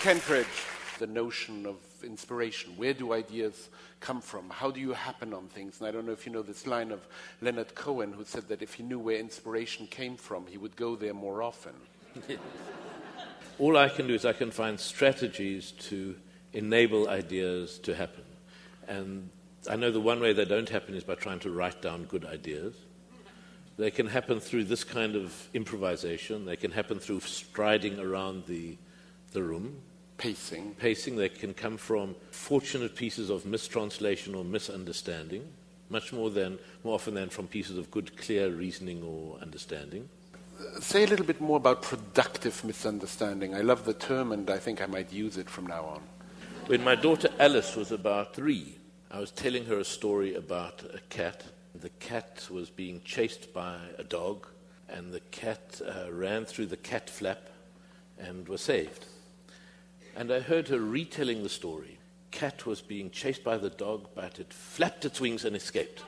Kentridge, the notion of inspiration. Where do ideas come from? How do you happen on things? And I don't know if you know this line of Leonard Cohen, who said that if he knew where inspiration came from, he would go there more often. All I can do is I can find strategies to enable ideas to happen. And I know the one way they don't happen is by trying to write down good ideas. They can happen through this kind of improvisation. They can happen through striding around the room. Pacing. They can come from fortunate pieces of mistranslation or misunderstanding, much more often than from pieces of good, clear reasoning or understanding. Say a little bit more about productive misunderstanding. I love the term, and I think I might use it from now on. When my daughter Alice was about 3, I was telling her a story about a cat. The cat was being chased by a dog, and the cat ran through the cat flap and was saved. And I heard her retelling the story. Cat was being chased by the dog, but it flapped its wings and escaped.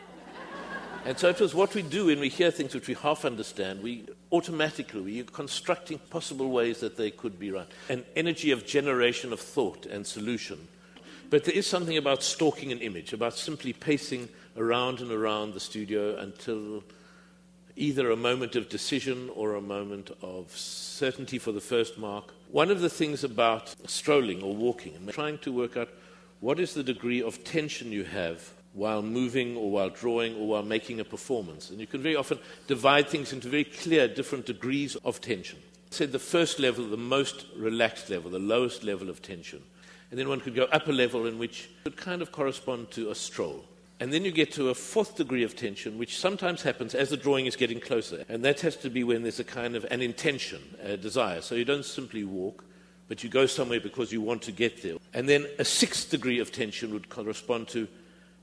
And so it was what we do when we hear things which we half understand. We are constructing possible ways that they could be right. An energy of generation of thought and solution. But there is something about stalking an image, about simply pacing around and around the studio until either a moment of decision or a moment of certainty for the first mark. One of the things about strolling or walking, and trying to work out what is the degree of tension you have while moving or while drawing or while making a performance. And you can very often divide things into very clear different degrees of tension. I said the first level, the most relaxed level, the lowest level of tension. And then one could go up a level in which would kind of correspond to a stroll. And then you get to a 4th degree of tension, which sometimes happens as the drawing is getting closer. And that has to be when there's a kind of an intention, a desire. So you don't simply walk, but you go somewhere because you want to get there. And then a 6th degree of tension would correspond to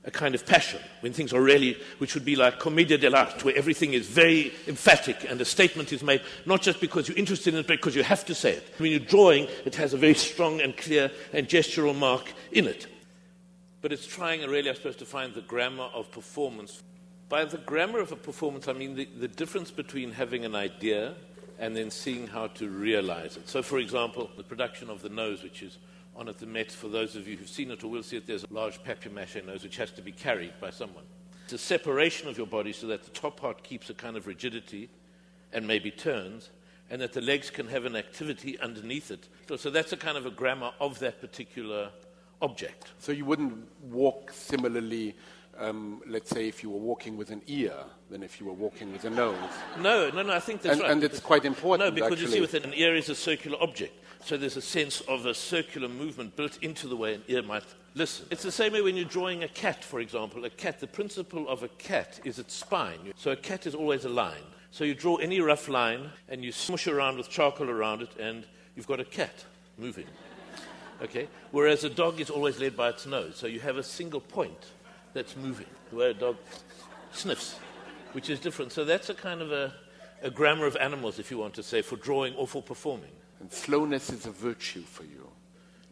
a kind of passion, when things are really, which would be like commedia dell'arte, where everything is very emphatic and a statement is made, not just because you're interested in it, but because you have to say it. When you're drawing, it has a very strong and clear and gestural mark in it. But it's trying, really, I suppose, to find the grammar of performance. By the grammar of a performance, I mean the difference between having an idea and then seeing how to realize it. So, for example, the production of the nose, which is on at the Met, for those of you who've seen it or will see it, there's a large papier-mâché nose which has to be carried by someone. It's a separation of your body so that the top part keeps a kind of rigidity and maybe turns, and that the legs can have an activity underneath it. So that's a kind of a grammar of that particular object. So you wouldn't walk similarly, let's say, if you were walking with an ear than if you were walking with a nose? No, I think that's right. And it's quite important, No, because actually. you see, with an ear is a circular object. So there's a sense of a circular movement built into the way an ear might listen. It's the same way when you're drawing a cat, for example. A cat, the principle of a cat is its spine. So a cat is always a line. So you draw any rough line, and you smush around with charcoal around it, and you've got a cat moving. Okay? Whereas a dog is always led by its nose. So you have a single point that's moving, the way a dog sniffs, which is different. So that's a kind of a grammar of animals, if you want to say, for drawing or for performing. And slowness is a virtue for you.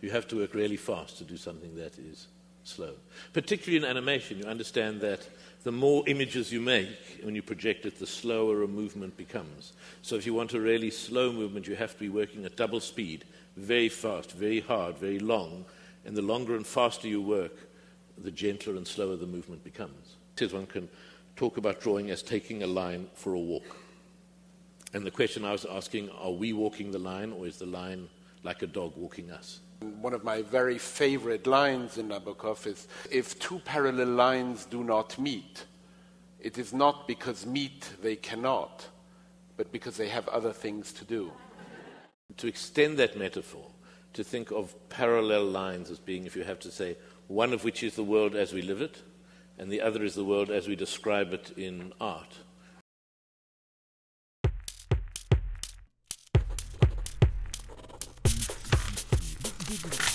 You have to work really fast to do something that is slow. Particularly in animation, you understand that the more images you make when you project it, the slower a movement becomes. So if you want a really slow movement, you have to be working at double speed, very fast, very hard, very long. And the longer and faster you work, the gentler and slower the movement becomes. Says one can talk about drawing as taking a line for a walk. And the question I was asking, are we walking the line, or is the line like a dog walking us? One of my very favorite lines in Nabokov is, if two parallel lines do not meet, it is not because meet they cannot, but because they have other things to do. To extend that metaphor, to think of parallel lines as being, if you have to say, one of which is the world as we live it, and the other is the world as we describe it in art. Gogol.